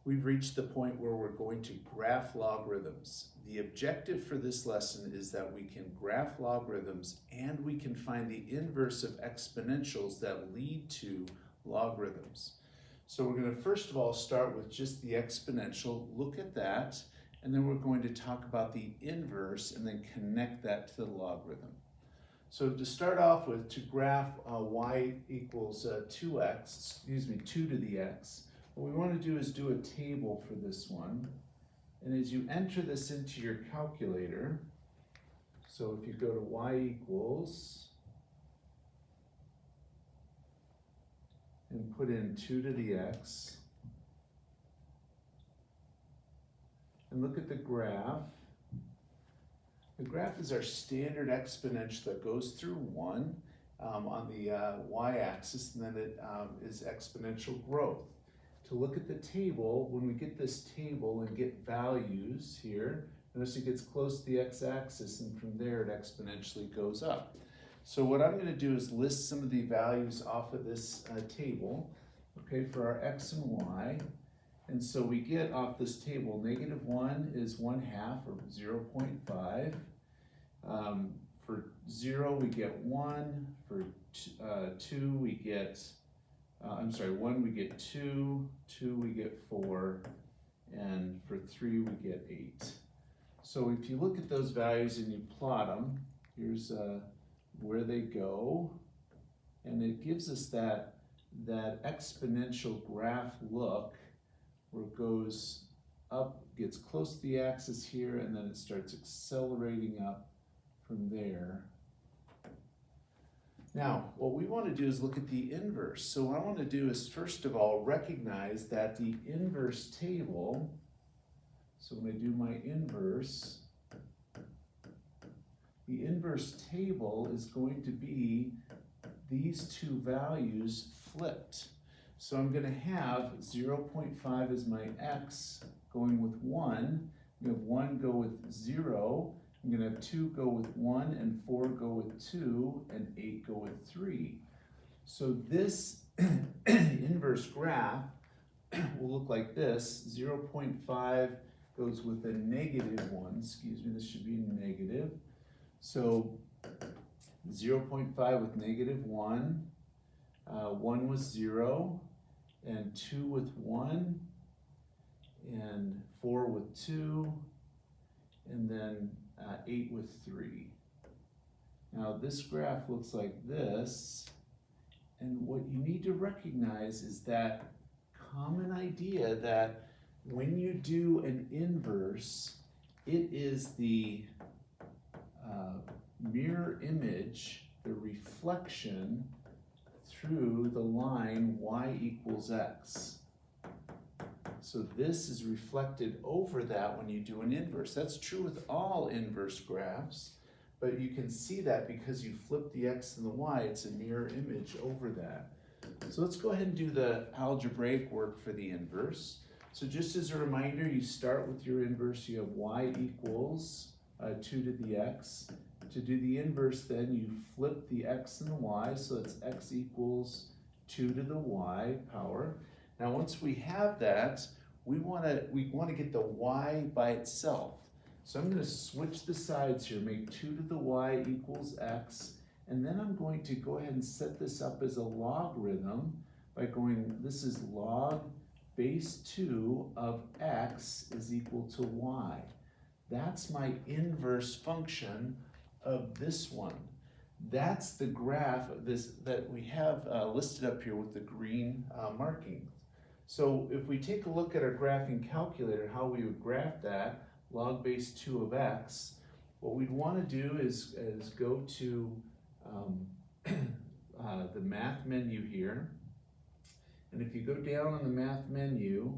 we've reached the point where we're going to graph logarithms. The objective for this lesson is that we can graph logarithms and we can find the inverse of exponentials that lead to logarithms. So we're going to first of all start with just the exponential, look at that, and then we're going to talk about the inverse and then connect that to the logarithm. So to start off with, to graph y equals 2 to the x, what we want to do is do a table for this one. And as you enter this into your calculator, so if you go to y equals, and put in 2 to the x, and look at the graph. The graph is our standard exponential that goes through 1 on the y-axis, and then it is exponential growth. To look at the table, when we get this table and get values here, notice it gets close to the x-axis, and from there it exponentially goes up. So what I'm going to do is list some of the values off of this table, okay, for our x and y. And so we get off this table, -1 is 1/2 or 0.5. For 0 we get 1, for 2 we get, 1 we get 2, 2 we get 4, and for 3 we get 8. So if you look at those values and you plot them, here's where they go, and it gives us that exponential graph look where it goes up, gets close to the axis here, and then it starts accelerating up from there. Now, what we want to do is look at the inverse. So what I want to do is first of all recognize that the inverse table, so when I do my inverse, the inverse table is going to be these two values flipped. So I'm going to have 0.5 as my x going with 1. I'm going to have 1 go with 0. I'm going to have 2 go with 1, and 4 go with 2, and 8 go with 3. So this inverse graph will look like this. 0.5 goes with a -1. Excuse me, this should be negative. So 0.5 with -1, 1 with 0, and 2 with 1, and 4 with 2, and then 8 with 3. Now this graph looks like this, and what you need to recognize is that common idea that when you do an inverse, it is the mirror image, the reflection through the line y equals x. So this is reflected over that when you do an inverse. That's true with all inverse graphs, but you can see that because you flip the x and the y, it's a mirror image over that. So let's go ahead and do the algebraic work for the inverse. So just as a reminder, you start with your inverse, you have y equals 2 to the x. To do the inverse then, you flip the x and the y, so it's x equals 2 to the y power. Now once we have that, we want to get the y by itself. So I'm going to switch the sides here, make 2 to the y equals x, and then I'm going to go ahead and set this up as a logarithm by going, this is log base 2 of x is equal to y. That's my inverse function of this one. That's the graph of this that we have listed up here with the green markings. So if we take a look at our graphing calculator, how we would graph that, log base 2 of x, what we'd want to do is go to the math menu here. And if you go down on the math menu,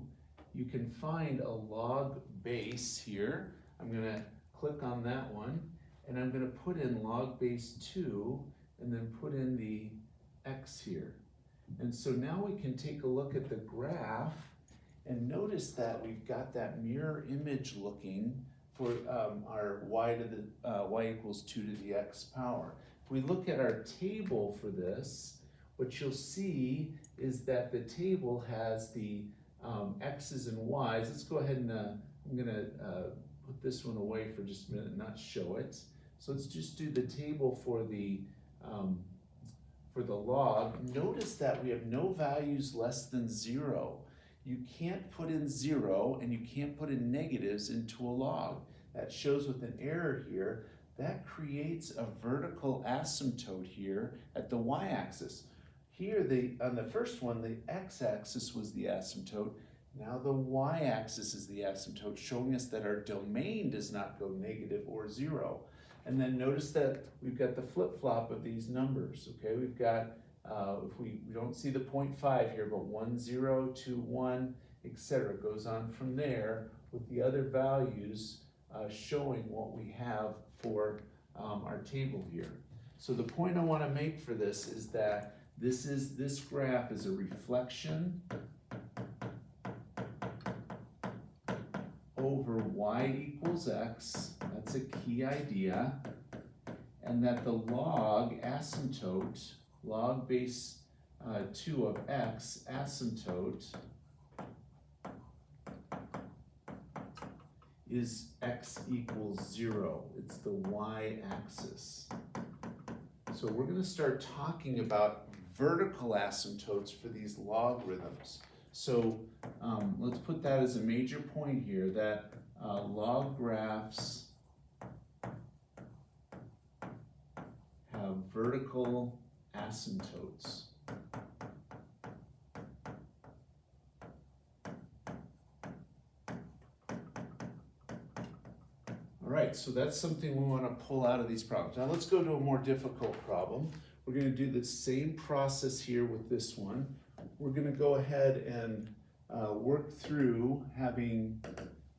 you can find a log base here. I'm going to click on that one, and I'm going to put in log base 2 and then put in the x here. And so now we can take a look at the graph and notice that we've got that mirror image looking for our y to the y equals 2 to the x power. If we look at our table for this, what you'll see is that the table has the x's and y's, let's go ahead and I'm gonna put this one away for just a minute and not show it. So let's just do the table for the log. Notice that we have no values less than 0. You can't put in 0 and you can't put in negatives into a log. That shows with an error here. That creates a vertical asymptote here at the y-axis. Here, on the first one, the x-axis was the asymptote. Now the y-axis is the asymptote, showing us that our domain does not go negative or 0. And then notice that we've got the flip-flop of these numbers, okay? We've got, if we don't see the 0.5 here, but 1, 0, 2, 1, etc. goes on from there with the other values showing what we have for our table here. So the point I want to make for this is that this graph is a reflection over y equals x. That's a key idea. And that the log asymptote, log base 2 of x asymptote is x equals 0. It's the y-axis. So we're going to start talking about vertical asymptotes for these logarithms. So let's put that as a major point here, that log graphs have vertical asymptotes. All right, so that's something we want to pull out of these problems. Now let's go to a more difficult problem. We're going to do the same process here with this one. We're going to go ahead and work through having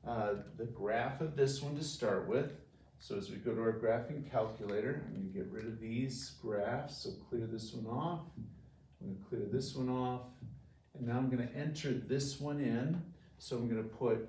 the graph of this one to start with. So as we go to our graphing calculator, I'm going to get rid of these graphs, so clear this one off. I'm going to clear this one off, and now I'm going to enter this one in. So I'm going to put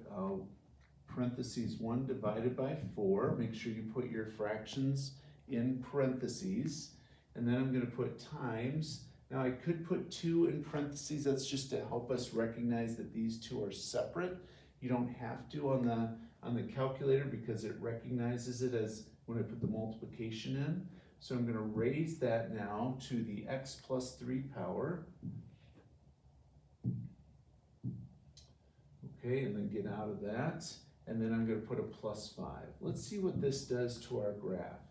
parentheses 1 divided by 4. Make sure you put your fractions in parentheses. And then I'm going to put times. Now I could put 2 in parentheses. That's just to help us recognize that these two are separate. You don't have to on the calculator because it recognizes it as when I put the multiplication in. So I'm going to raise that now to the x plus 3 power. Okay, and then get out of that. And then I'm going to put a plus 5. Let's see what this does to our graph.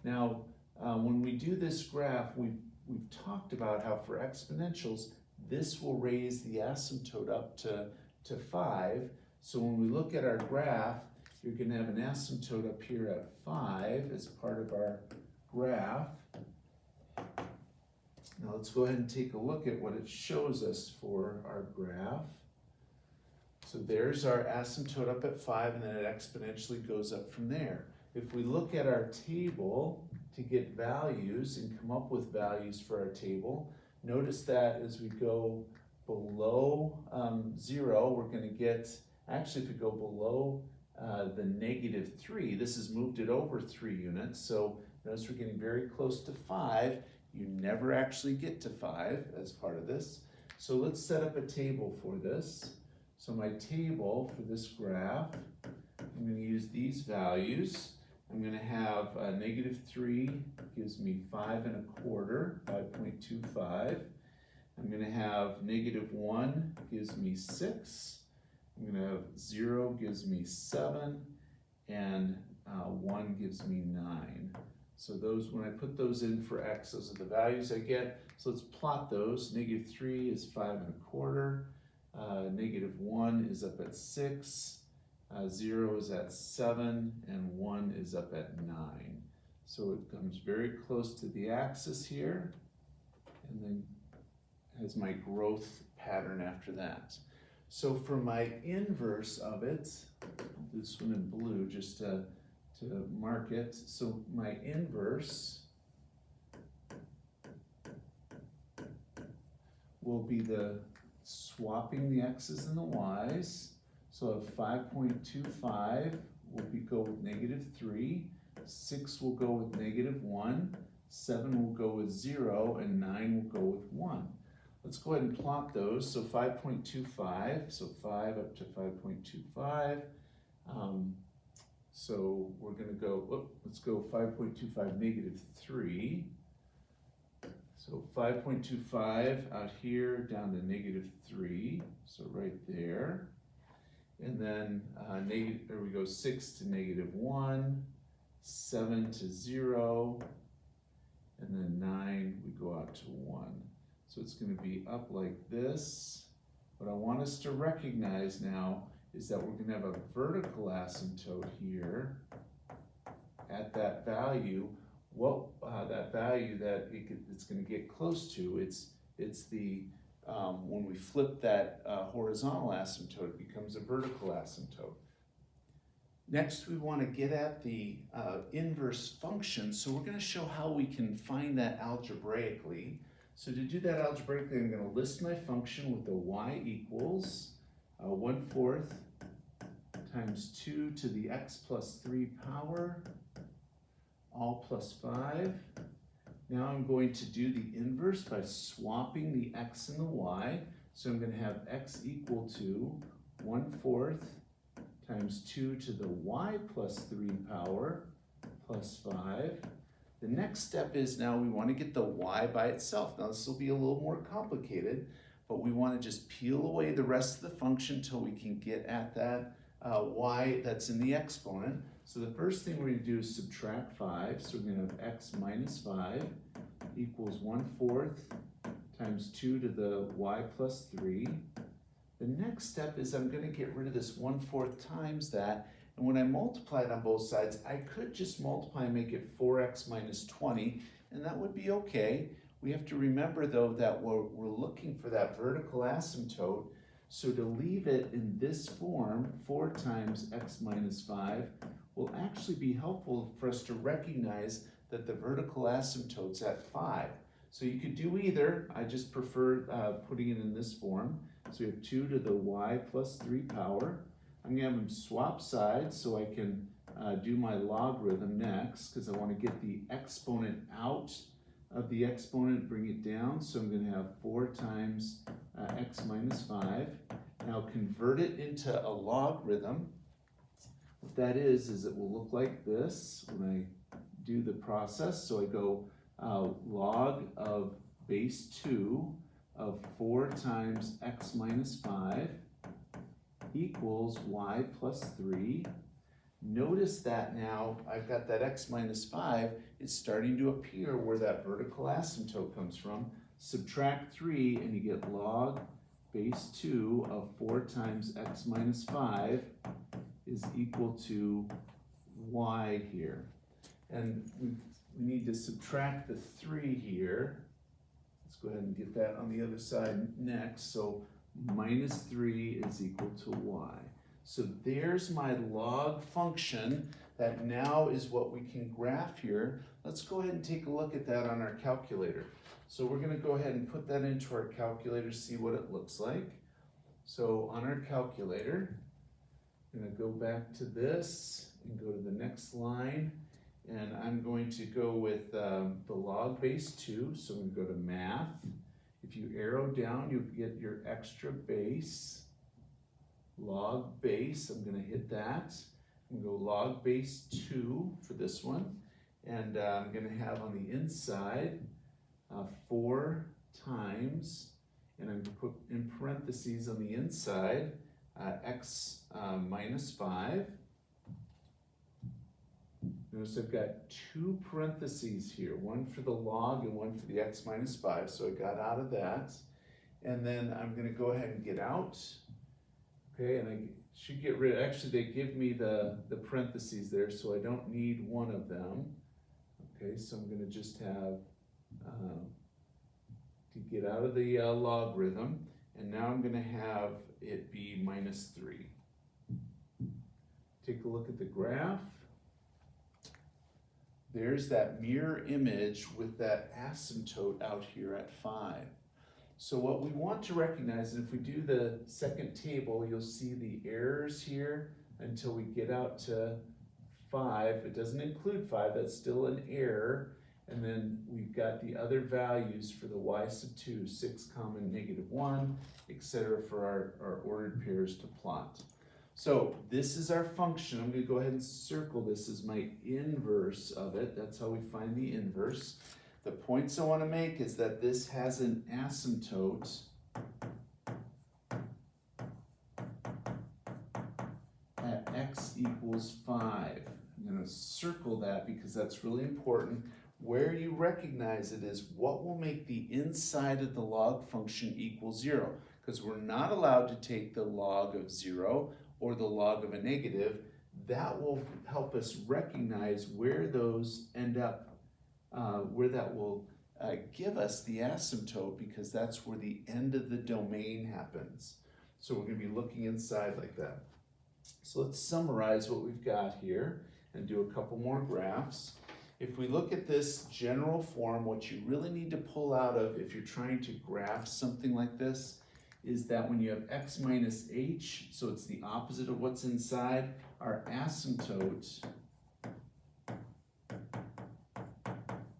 Now, when we do this graph, we've talked about how for exponentials, this will raise the asymptote up to 5. So when we look at our graph, you're going to have an asymptote up here at 5 as part of our graph. Now let's go ahead and take a look at what it shows us for our graph. So there's our asymptote up at 5, and then it exponentially goes up from there. If we look at our table to get values and come up with values for our table, notice that as we go below 0, we're going to get, actually if we go below the -3, this has moved it over 3 units, so notice we're getting very close to 5. You never actually get to 5 as part of this. So let's set up a table for this. So my table for this graph, I'm going to use these values. I'm going to have -3 gives me 5 1/4, 5.25. I'm going to have -1 gives me 6. I'm going to have 0 gives me 7, and 1 gives me 9. So those, when I put those in for x, those are the values I get. So let's plot those. -3 is 5 1/4. -1 is up at 6. 0 is at 7, and 1 is up at 9. So it comes very close to the axis here, and then has my growth pattern after that. So for my inverse of it, I'll do this one in blue just to mark it. So my inverse will be the swapping the x's and the y's. So 5.25 will go with -3, 6 will go with -1, 7 will go with 0, and 9 will go with 1. let's go ahead and plot those. So 5.25, so 5 up to 5.25. So we're going to go, let's go 5.25 negative 3. So 5.25 out here down to negative 3, so right there. And then there we go, 6 to negative 1, 7 to 0, and then 9, we go out to 1. So it's going to be up like this. What I want us to recognize now is that we're going to have a vertical asymptote here at that value. What that value that it's going to get close to, it's the when we flip that horizontal asymptote, it becomes a vertical asymptote. Next, we want to get at the inverse function. So we're going to show how we can find that algebraically. So to do that algebraically, I'm going to list my function with the y equals 1/4 times 2 to the x plus 3 power, all plus 5. Now I'm going to do the inverse by swapping the x and the y. So I'm going to have x equal to 1/4 times 2 to the y plus 3 power plus 5. The next step is now we want to get the y by itself. Now this will be a little more complicated, but we want to just peel away the rest of the function until we can get at that y that's in the exponent. So the first thing we're going to do is subtract 5. So we're going to have x minus 5 equals 1/4 times 2 to the y plus 3. The next step is I'm going to get rid of this 1/4 times that. And when I multiply it on both sides, I could just multiply and make it 4x minus 20, and that would be okay. We have to remember, though, that we're looking for that vertical asymptote. So to leave it in this form, 4 times x minus 5, will actually be helpful for us to recognize that the vertical asymptote's at 5. So you could do either. I just prefer putting it in this form. So we have 2 to the y plus 3 power. I'm going to have them swap sides so I can do my logarithm next, because I want to get the exponent out of the exponent, bring it down. So I'm going to have 4 times x minus 5. Now convert it into a logarithm. What that is it will look like this when I do the process. So I go log of base 2 of 4 times x minus 5 equals y plus 3. Notice that now I've got that x minus 5. It's starting to appear where that vertical asymptote comes from. Subtract 3 and you get log base 2 of 4 times x minus 5 is equal to y here. And we need to subtract the 3 here. Let's go ahead and get that on the other side next. So minus 3 is equal to y. So there's my log function that now is what we can graph here. Let's go ahead and take a look at that on our calculator. So we're going to go ahead and put that into our calculator, see what it looks like. So on our calculator, I'm going to go back to this and go to the next line. And I'm going to go with the log base 2. So I'm going to go to math. If you arrow down, you'll get your extra base. Log base, I'm going to hit that. I'm going to go log base 2 for this one. And I'm going to have on the inside 4 times, and I'm going to put in parentheses on the inside x minus 5. Notice I've got 2 parentheses here, one for the log and one for the x minus 5, so I got out of that. And then I'm going to go ahead and get out. Okay, and I should get rid of, actually they give me the parentheses there, so I don't need one of them. Okay, so I'm going to just have, to get out of the logarithm, and now I'm going to have it be minus 3. Take a look at the graph. There's that mirror image with that asymptote out here at 5. So what we want to recognize, and if we do the second table, you'll see the errors here until we get out to 5. It doesn't include 5, that's still an error. And then we've got the other values for the y sub 2, 6, -1, etc. for our ordered pairs to plot. So this is our function. I'm going to go ahead and circle this as my inverse of it. That's how we find the inverse. The points I want to make is that this has an asymptote at x equals 5. I'm going to circle that because that's really important. Where you recognize it is what will make the inside of the log function equal 0, because we're not allowed to take the log of 0 or the log of a negative. That will help us recognize where those end up, where that will give us the asymptote, because that's where the end of the domain happens. So we're going to be looking inside like that. So let's summarize what we've got here and do a couple more graphs. If we look at this general form, what you really need to pull out of if you're trying to graph something like this is that when you have x minus h, so it's the opposite of what's inside, our asymptote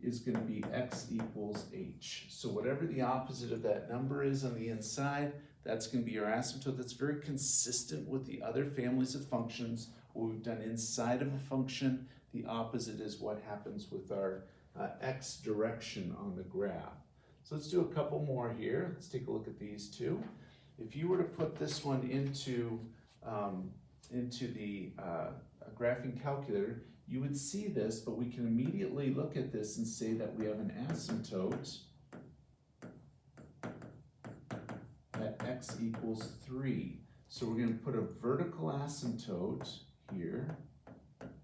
is going to be x equals h. So whatever the opposite of that number is on the inside, that's going to be our asymptote. That's very consistent with the other families of functions. What we've done inside of a function, the opposite is what happens with our x direction on the graph. So let's do a couple more here. Let's take a look at these two. If you were to put this one into the graphing calculator, you would see this, but we can immediately look at this and say that we have an asymptote at x equals 3. So we're going to put a vertical asymptote here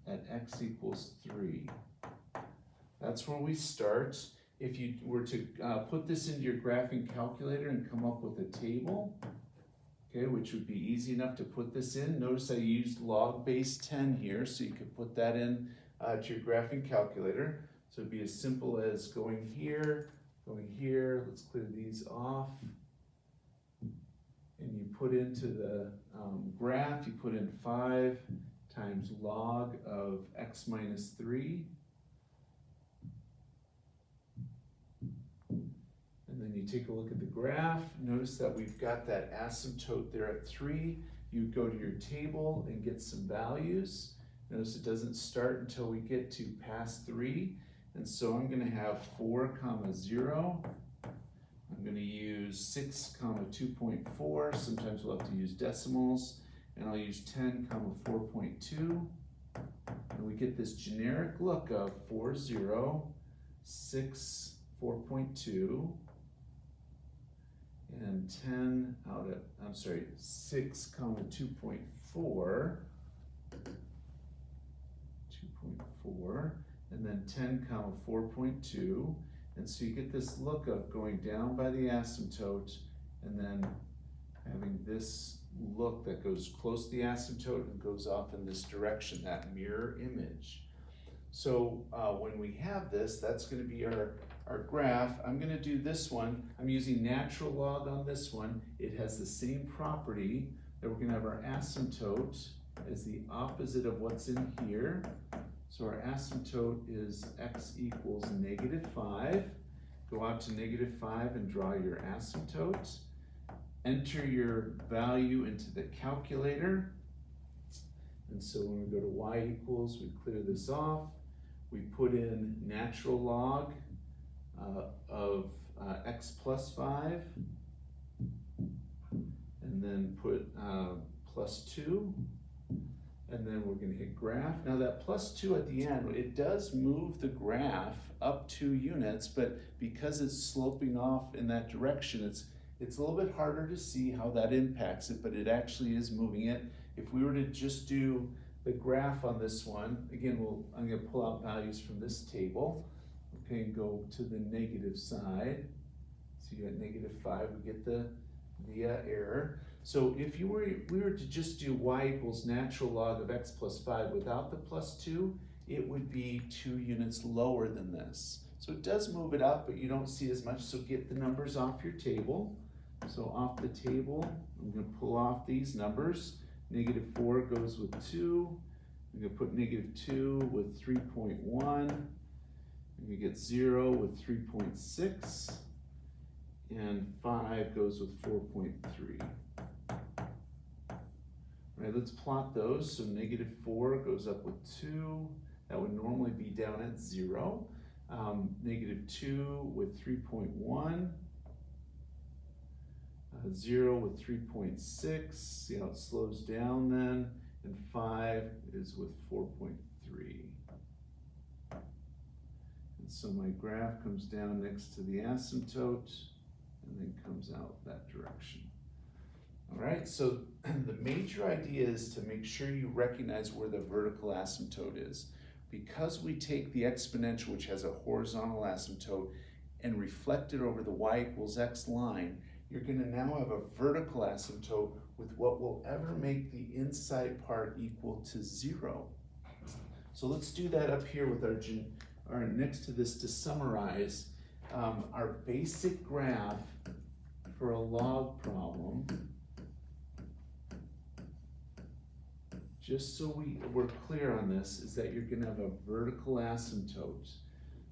at x equals 3. That's where we start. If you were to put this into your graphing calculator and come up with a table, okay, which would be easy enough to put this in. Notice I used log base 10 here, so you could put that in to your graphing calculator. So it'd be as simple as going here, let's clear these off. And you put into the graph, you put in 5 times log of x minus 3. And then you take a look at the graph. Notice that we've got that asymptote there at 3. You go to your table and get some values. Notice it doesn't start until we get to past 3. And so I'm going to have 4, 0. I'm going to use 6, 2.4. Sometimes we'll have to use decimals. And I'll use 10, 4.2. And we get this generic look of 4, 0, 6, 4.2. And 10 out of, 6, 2.4, and then 10, 4.2. And so you get this look of going down by the asymptote and then having this look that goes close to the asymptote and goes off in this direction, that mirror image. So when we have this, that's going to be our graph. I'm going to do this one. I'm using natural log on this one. It has the same property that we're going to have our asymptote as the opposite of what's in here. So our asymptote is x equals -5. Go out to -5 and draw your asymptote. Enter your value into the calculator. And so when we go to y equals, we clear this off. We put in natural log of x plus 5, and then put plus 2, and then we're going to hit graph. Now that plus 2 at the end, it does move the graph up 2 units, but because it's sloping off in that direction, it's a little bit harder to see how that impacts it, but it actually is moving it. If we were to just do the graph on this one, again, I'm going to pull out values from this table, okay, and go to the negative side. So you got -5, we get the error. So if we were to just do y equals natural log of x plus 5 without the plus 2, it would be 2 units lower than this. So it does move it up, but you don't see as much, so get the numbers off your table. So off the table, I'm going to pull off these numbers. -4 goes with 2. I'm going to put -2 with 3.1. And you get 0 with 3.6, and 5 goes with 4.3. Right, let's plot those. So -4 goes up with 2. That would normally be down at 0. -2 with 3.1. 0 with 3.6. See how it slows down then. And 5 is with 4.3. And so my graph comes down next to the asymptote and then comes out that direction. All right, so the major idea is to make sure you recognize where the vertical asymptote is. Because we take the exponential, which has a horizontal asymptote, and reflect it over the y equals x line, you're going to now have a vertical asymptote with what will ever make the inside part equal to 0. So let's do that up here with our next to this to summarize our basic graph for a log problem. Just so we're clear on this, is that you're going to have a vertical asymptote.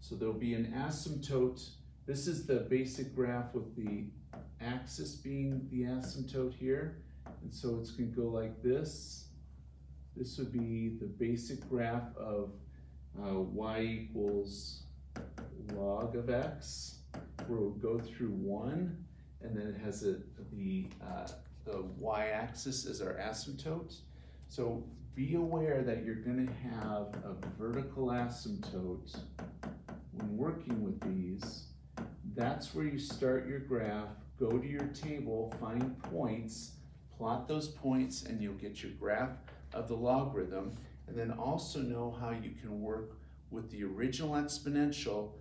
So there'll be an asymptote. This is the basic graph with the axis being the asymptote here. And so it's going to go like this. This would be the basic graph of y equals log of x, where we'll go through 1, and then it has the y-axis as our asymptote. So be aware that you're going to have a vertical asymptote when working with these. That's where you start your graph, go to your table, find points, plot those points, and you'll get your graph of the logarithm. And then also know how you can work with the original exponential,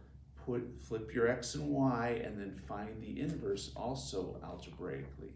flip your x and y, and then find the inverse also algebraically.